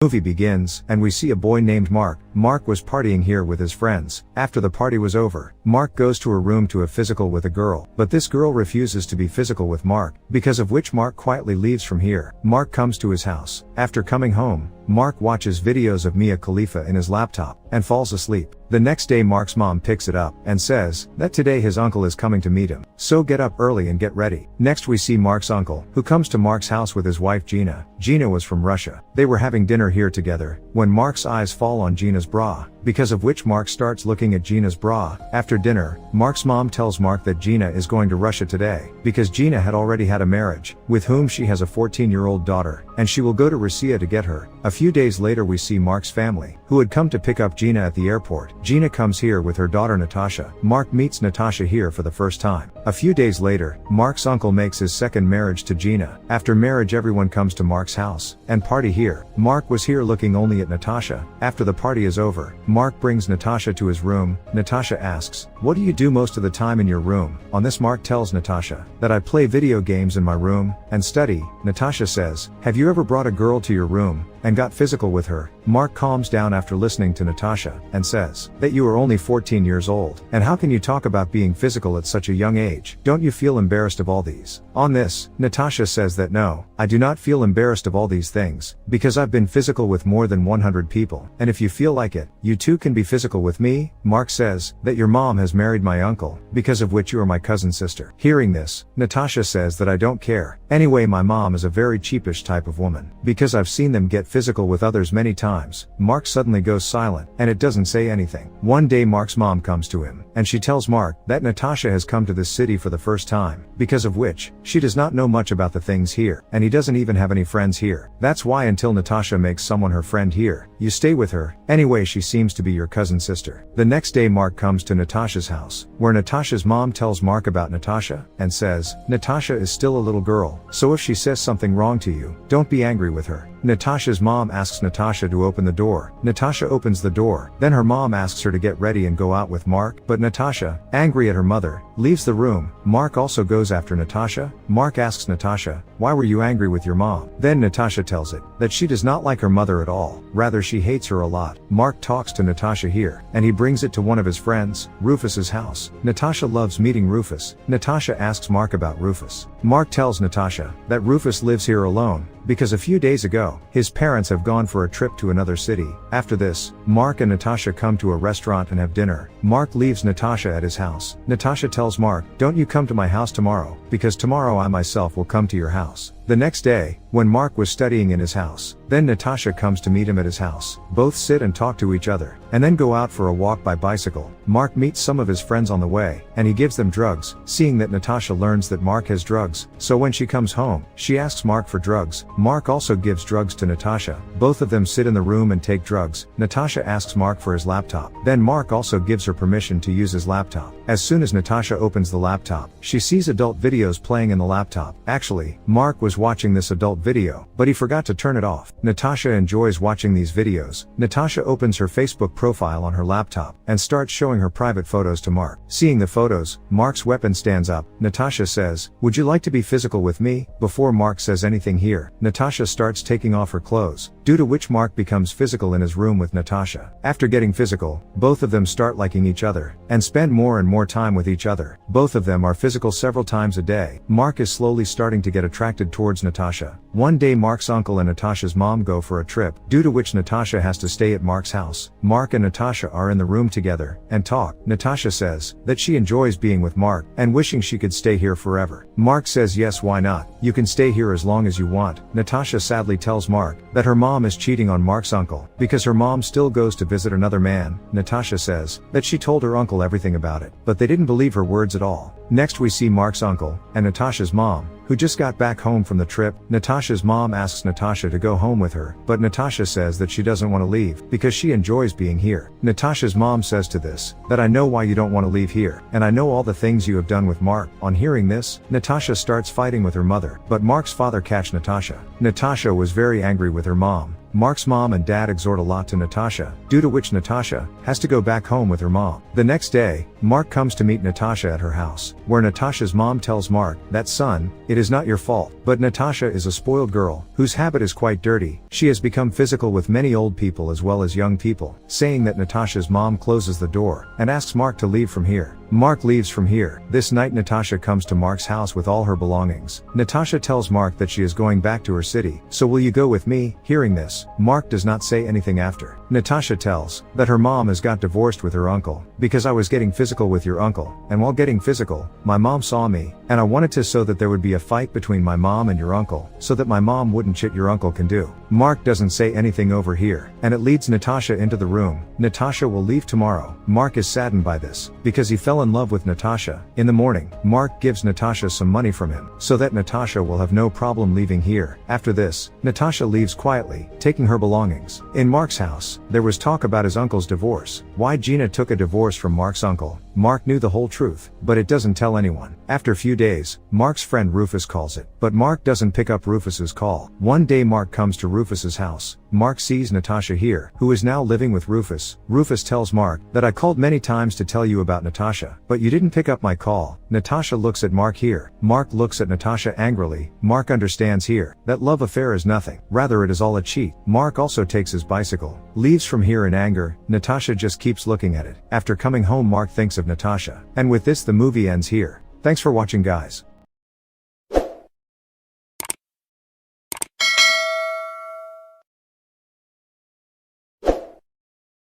Movie begins, and we see a boy named Mark. Mark was partying here with his friends. After the party was over, Mark goes to a room to have physical with a girl, but this girl refuses to be physical with Mark, because of which Mark quietly leaves from here. Mark comes to his house. After coming home, Mark watches videos of Mia Khalifa in his laptop, and falls asleep. The next day Mark's mom picks it up, and says, that today his uncle is coming to meet him. So get up early and get ready. Next we see Mark's uncle, who comes to Mark's house with his wife Gina. Gina was from Russia. They were having dinner here together, when Mark's eyes fall on Gina's bra, because of which Mark starts looking at Gina's bra. After dinner, Mark's mom tells Mark that Gina is going to Russia today, because Gina had already had a marriage, with whom she has a 14-year-old daughter, and she will go to Russia to get her. A few days later we see Mark's family, who had come to pick up Gina at the airport. Gina comes here with her daughter Natasha. Mark meets Natasha here for the first time. A few days later, Mark's uncle makes his second marriage to Gina. After marriage everyone comes to Mark's house, and party here. Mark was here looking only at Natasha. After the party is over, Mark brings Natasha to his room. Natasha asks, what do you do most of the time in your room? On this Mark tells Natasha, that I play video games in my room, and study. Natasha says, have you ever brought a girl to your room, and got physical with her? Mark calms down after listening to Natasha, and says, that you are only 14 years old, and how can you talk about being physical at such a young age? Don't you feel embarrassed of all these? On this, Natasha says that no, I do not feel embarrassed of all these things, because I've been physical with more than 100 people, and if you feel like it, you too can be physical with me. Mark says, that your mom has married my uncle, because of which you are my cousin's sister. Hearing this, Natasha says that I don't care. Anyway, my mom is a very cheapish type of woman, because I've seen them get physical with others many times. Mark suddenly goes silent, and it doesn't say anything. One day Mark's mom comes to him, and she tells Mark that Natasha has come to this city for the first time, because of which, she does not know much about the things here, and he doesn't even have any friends here. That's why until Natasha makes someone her friend here, you stay with her. Anyway, she seems to be your cousin's sister. The next day Mark comes to Natasha's house, where Natasha's mom tells Mark about Natasha, and says, Natasha is still a little girl, so if she says something wrong to you, don't be angry with her. Natasha's mom asks Natasha to open the door. Natasha opens the door, then her mom asks her to get ready and go out with Mark, but Natasha, angry at her mother, leaves the room. Mark also goes after Natasha. Mark asks Natasha, why were you angry with your mom? Then Natasha tells it, that she does not like her mother at all, rather she hates her a lot. Mark talks to Natasha here, and he brings it to one of his friends, Rufus's house. Natasha loves meeting Rufus. Natasha asks Mark about Rufus. Mark tells Natasha, that Rufus lives here alone, because a few days ago, his parents have gone for a trip to another city. After this, Mark and Natasha come to a restaurant and have dinner. Mark leaves Natasha at his house. Natasha tells Mark, don't you come to my house tomorrow, because tomorrow I myself will come to your house. The next day, when Mark was studying in his house, then Natasha comes to meet him at his house. Both sit and talk to each other, and then go out for a walk by bicycle. Mark meets some of his friends on the way, and he gives them drugs. Seeing that Natasha learns that Mark has drugs, so when she comes home, she asks Mark for drugs. Mark also gives drugs to Natasha. Both of them sit in the room and take drugs. Natasha asks Mark for his laptop. Then Mark also gives her permission to use his laptop. As soon as Natasha opens the laptop, she sees adult videos playing in the laptop. Actually, Mark was watching this adult video, but he forgot to turn it off. Natasha enjoys watching these videos. Natasha opens her Facebook profile on her laptop, and starts showing her private photos to Mark. Seeing the photos, Mark's weapon stands up. Natasha says, would you like to be physical with me? Before Mark says anything here, Natasha starts taking off her clothes, due to which Mark becomes physical in his room with Natasha. After getting physical, both of them start liking each other, and spend more and more time with each other. Both of them are physical several times a day. Mark is slowly starting to get attracted towards Natasha. One day Mark's uncle and Natasha's mom go for a trip, due to which Natasha has to stay at Mark's house. Mark and Natasha are in the room together, and talk. Natasha says, that she enjoys being with Mark, and wishing she could stay here forever. Mark says yes, why not? You can stay here as long as you want. Natasha sadly tells Mark, that her mom is cheating on Mark's uncle, because her mom still goes to visit another man. Natasha says, that she told her uncle everything about it, but they didn't believe her words at all. Next we see Mark's uncle, and Natasha's mom, who just got back home from the trip. Natasha's mom asks Natasha to go home with her, but Natasha says that she doesn't want to leave, because she enjoys being here. Natasha's mom says to this, that I know why you don't want to leave here, and I know all the things you have done with Mark. On hearing this, Natasha starts fighting with her mother, but Mark's father catch Natasha. Natasha was very angry with her mom. Mark's mom and dad exhort a lot to Natasha, due to which Natasha has to go back home with her mom. The next day, Mark comes to meet Natasha at her house, where Natasha's mom tells Mark that, son, it is not your fault, but Natasha is a spoiled girl, whose habit is quite dirty. She has become physical with many old people as well as young people, saying that Natasha's mom closes the door and asks Mark to leave from here. Mark leaves from here. This night Natasha comes to Mark's house with all her belongings. Natasha tells Mark that she is going back to her city, so will you go with me? Hearing this, Mark does not say anything after. Natasha tells that her mom has got divorced with her uncle, because I was getting physical with your uncle, and while getting physical, my mom saw me, and I wanted to so that there would be a fight between my mom and your uncle, so that my mom wouldn't shit your uncle can do. Mark doesn't say anything over here, and it leads Natasha into the room. Natasha will leave tomorrow. Mark is saddened by this, because he fell in love with Natasha. In the morning, Mark gives Natasha some money from him, so that Natasha will have no problem leaving here. After this, Natasha leaves quietly, taking her belongings. In Mark's house, there was talk about his uncle's divorce. Why Gina took a divorce from Mark's uncle. Mark knew the whole truth, but it doesn't tell anyone. After a few days, Mark's friend Rufus calls it, but Mark doesn't pick up Rufus's call. One day Mark comes to Rufus's house. Mark sees Natasha here, who is now living with Rufus. Rufus tells Mark that I called many times to tell you about Natasha, but you didn't pick up my call. Natasha looks at Mark here. Mark looks at Natasha angrily. Mark understands here that love affair is nothing, rather it is all a cheat. Mark also takes his bicycle, leaves from here in anger. Natasha just keeps looking at it. After coming home, Mark thinks of Natasha. And with this the movie ends here. Thanks for watching, guys.